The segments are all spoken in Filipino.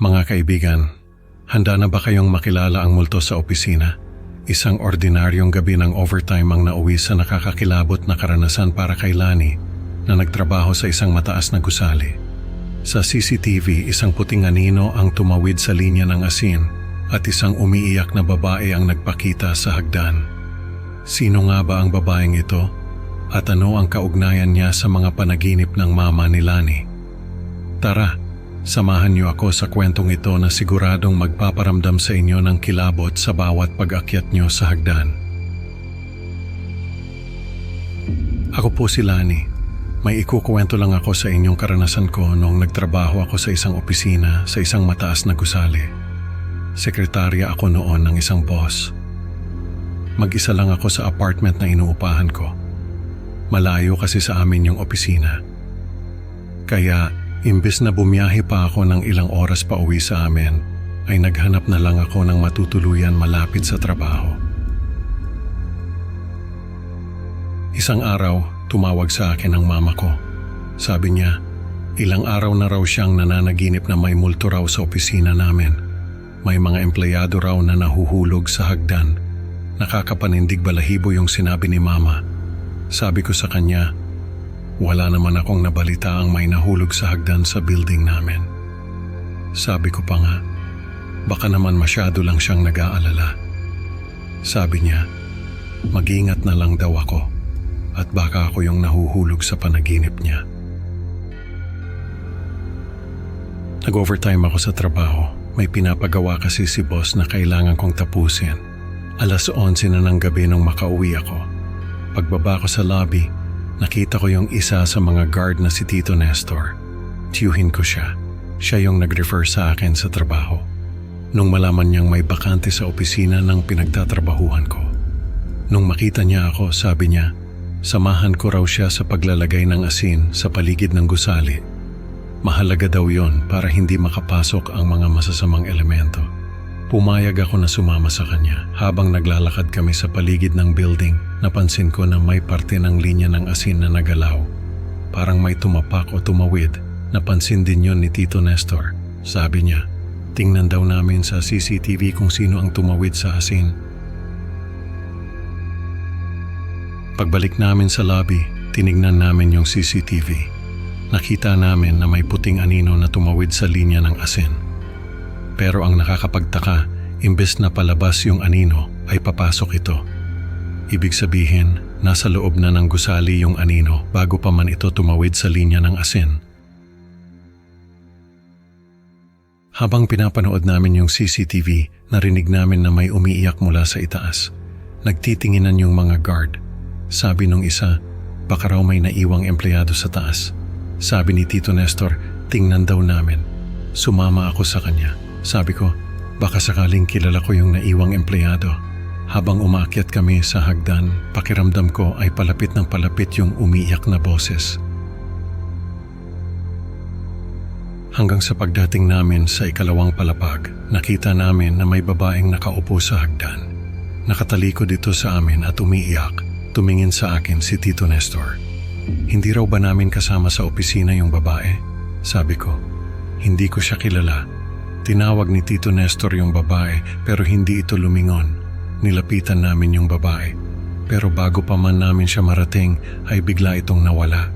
Mga kaibigan, handa na ba kayong makilala ang multo sa opisina? Isang ordinaryong gabi ng overtime ang nauwi sa nakakakilabot na karanasan para kay Lani na nagtrabaho sa isang mataas na gusali. Sa CCTV, isang puting anino ang tumawid sa linya ng asin at isang umiiyak na babae ang nagpakita sa hagdan. Sino nga ba ang babaeng ito? At ano ang kaugnayan niya sa mga panaginip ng mama ni Lani? Tara, samahan niyo ako sa kwentong ito na siguradong magpaparamdam sa inyo ng kilabot sa bawat pag-akyat niyo sa hagdan. Ako po si Lani. May ikukwento lang ako sa inyong karanasan ko noong nagtrabaho ako sa isang opisina sa isang mataas na gusali. Sekretarya ako noon ng isang boss. Mag-isa lang ako sa apartment na inuupahan ko. Malayo kasi sa amin yung opisina. Kaya, imbes na bumiyahe pa ako ng ilang oras pa uwi sa amin, ay naghanap na lang ako ng matutuluyan malapit sa trabaho. Isang araw, tumawag sa akin ang mama ko. Sabi niya, ilang araw na raw siyang nananaginip na may multo raw sa opisina namin. May mga empleyado raw na nahuhulog sa hagdan. Nakakapanindig balahibo yung sinabi ni mama. Sabi ko sa kanya, wala naman akong nabalita ang may nahulog sa hagdan sa building namin. Sabi ko pa nga, baka naman masyado lang siyang nag-aalala. Sabi niya, mag-ingat na lang daw ako at baka ako yung nahuhulog sa panaginip niya. Nag-overtime ako sa trabaho. May pinapagawa kasi si boss na kailangan kong tapusin. 11:00 na ng gabi nung makauwi ako. Pagbaba ko sa lobby, nakita ko yung isa sa mga guard na si Tito Nestor. Tiyuhin ko siya. Siya yung nag-refer sa akin sa trabaho. Nung malaman niyang may bakante sa opisina ng pinagtatrabahuhan ko. Nung makita niya ako, sabi niya, samahan ko raw siya sa paglalagay ng asin sa paligid ng gusali. Mahalaga daw yon para hindi makapasok ang mga masasamang elemento. Pumayag ako na sumama sa kanya. Habang naglalakad kami sa paligid ng building, napansin ko na may parte ng linya ng asin na nagalaw. Parang may tumapak o tumawid. Napansin din yon ni Tito Nestor. Sabi niya, tingnan daw namin sa CCTV kung sino ang tumawid sa asin. Pagbalik namin sa lobby, tinignan namin yung CCTV. Nakita namin na may puting anino na tumawid sa linya ng asin. Pero ang nakakapagtaka, imbes na palabas yung anino, ay papasok ito. Ibig sabihin, nasa loob na ng gusali yung anino bago pa man ito tumawid sa linya ng asin. Habang pinapanood namin yung CCTV, narinig namin na may umiiyak mula sa itaas. Nagtitinginan yung mga guard. Sabi nung isa, baka raw may naiwang empleyado sa taas. Sabi ni Tito Nestor, tingnan daw namin. Sumama ako sa kanya. Sabi ko, baka sakaling kilala ko yung naiwang empleyado. Habang umaakyat kami sa hagdan, pakiramdam ko ay palapit ng palapit yung umiiyak na boses. Hanggang sa pagdating namin sa ikalawang palapag, nakita namin na may babaeng nakaupo sa hagdan. Nakatalikod dito sa amin at umiiyak. Tumingin sa akin si Tito Nestor. Hindi raw ba namin kasama sa opisina yung babae? Sabi ko, hindi ko siya kilala. Tinawag ni Tito Nestor yung babae pero hindi ito lumingon. Nilapitan namin yung babae. Pero bago pa man namin siya marating ay bigla itong nawala.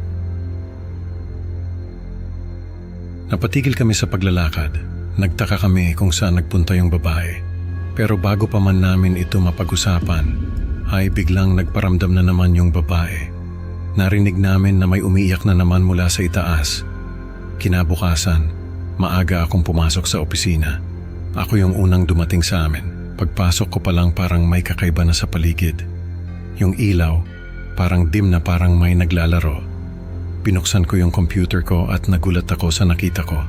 Napatigil kami sa paglalakad. Nagtaka kami kung saan nagpunta yung babae. Pero bago pa man namin ito mapag-usapan, ay biglang nagparamdam na naman yung babae. Narinig namin na may umiiyak na naman mula sa itaas. Kinabukasan, maaga akong pumasok sa opisina. Ako yung unang dumating sa amin. Pagpasok ko pa lang parang may kakaiba na sa paligid. Yung ilaw, parang dim na parang may naglalaro. Binuksan ko yung computer ko at nagulat ako sa nakita ko.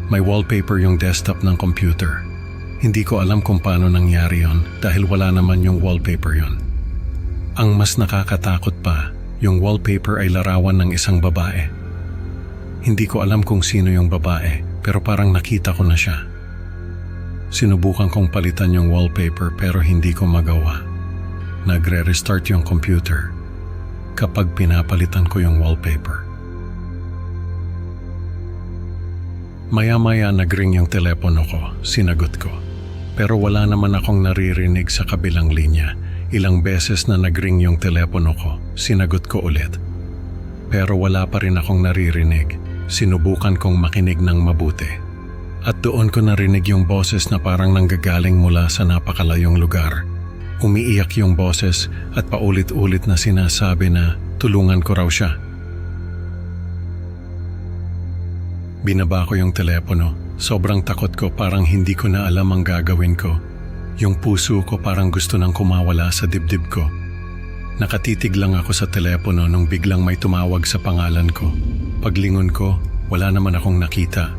May wallpaper yung desktop ng computer. Hindi ko alam kung paano nangyari yon dahil wala naman yung wallpaper yon. Ang mas nakakatakot pa, yung wallpaper ay larawan ng isang babae. Hindi ko alam kung sino yung babae pero parang nakita ko na siya. Sinubukan kong palitan yung wallpaper pero hindi ko magawa. Nagre-restart yung computer kapag pinapalitan ko yung wallpaper. Maya-maya nagring yung telepono ko, sinagot ko. Pero wala naman akong naririnig sa kabilang linya. Ilang beses na nagring yung telepono ko, sinagot ko ulit. Pero wala pa rin akong naririnig. Sinubukan kong makinig ng mabuti. At doon ko narinig yung boses na parang nanggagaling mula sa napakalayong lugar. Umiiyak yung boses at paulit-ulit na sinasabi na tulungan ko raw siya. Binaba ko yung telepono. Sobrang takot ko, parang hindi ko na alam ang gagawin ko. Yung puso ko parang gusto nang kumawala sa dibdib ko. Nakatitig lang ako sa telepono nung biglang may tumawag sa pangalan ko. Paglingon ko, wala naman akong nakita.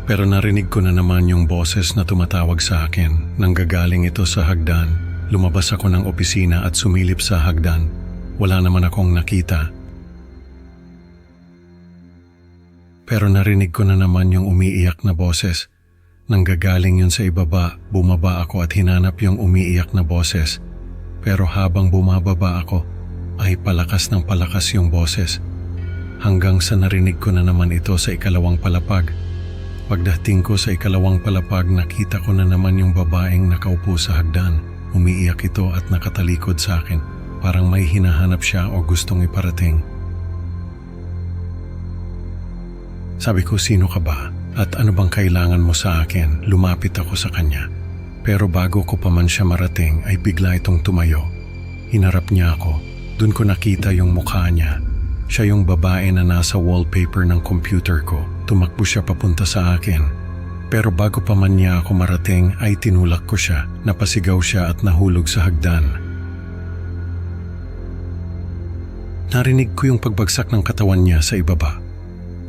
Pero narinig ko na naman yung boses na tumatawag sa akin. Nanggagaling ito sa hagdan. Lumabas ako ng opisina at sumilip sa hagdan. Wala naman akong nakita. Pero narinig ko na naman yung umiiyak na boses. Nanggagaling yun sa ibaba, bumaba ako at hinanap yung umiiyak na boses. Pero habang bumababa ako, ay palakas ng palakas yung boses. Hanggang sa narinig ko na naman ito sa ikalawang palapag. Pagdating ko sa ikalawang palapag, nakita ko na naman yung babaeng nakaupo sa hagdan. Umiiyak ito at nakatalikod sa akin. Parang may hinahanap siya o gustong iparating. Sabi ko, sino ka ba? At ano bang kailangan mo sa akin? Lumapit ako sa kanya. Pero bago ko pa man siya marating ay bigla itong tumayo. Hinarap niya ako. Doon ko nakita yung mukha niya. Siya yung babae na nasa wallpaper ng computer ko. Tumakbo siya papunta sa akin. Pero bago pa man niya ako marating ay tinulak ko siya. Napasigaw siya at nahulog sa hagdan. Narinig ko yung pagbagsak ng katawan niya sa ibaba.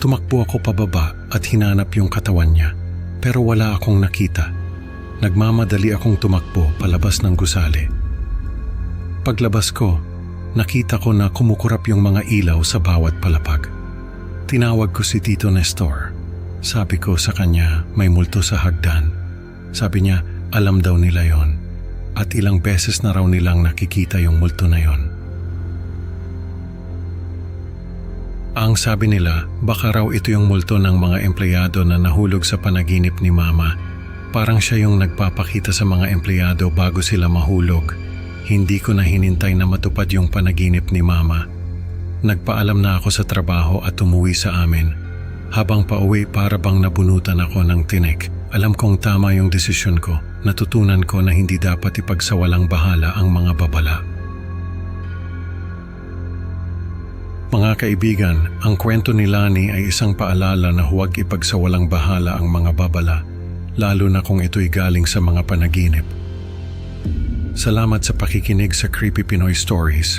Tumakbo ako pababa at hinanap yung katawan niya. Pero wala akong nakita. Nagmamadali akong tumakbo palabas ng gusali. Paglabas ko, nakita ko na kumukurap yung mga ilaw sa bawat palapag. Tinawag ko si Tito Nestor. Sabi ko sa kanya, may multo sa hagdan. Sabi niya, alam daw nila yon. At ilang beses na raw nilang nakikita yung multo na yon. Ang sabi nila, baka raw ito yung multo ng mga empleyado na nahulog sa panaginip ni Mama. Parang siya yung nagpapakita sa mga empleyado bago sila mahulog. Hindi ko na hinintay na matupad yung panaginip ni Mama. Nagpaalam na ako sa trabaho at umuwi sa amin. Habang pauwi, para bang nabunutan ako ng tinik. Alam kong tama yung desisyon ko. Natutunan ko na hindi dapat ipagsawalang bahala ang mga babala. Mga kaibigan, ang kwento ni Lani ay isang paalala na huwag ipagsawalang bahala ang mga babala, lalo na kung ito'y galing sa mga panaginip. Salamat sa pakikinig sa Creepy Pinoy Stories.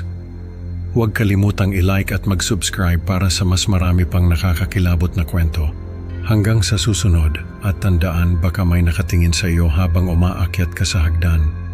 Huwag kalimutang i-like at mag-subscribe para sa mas marami pang nakakakilabot na kwento. Hanggang sa susunod, at tandaan baka may nakatingin sa iyo habang umaakyat ka sa hagdan.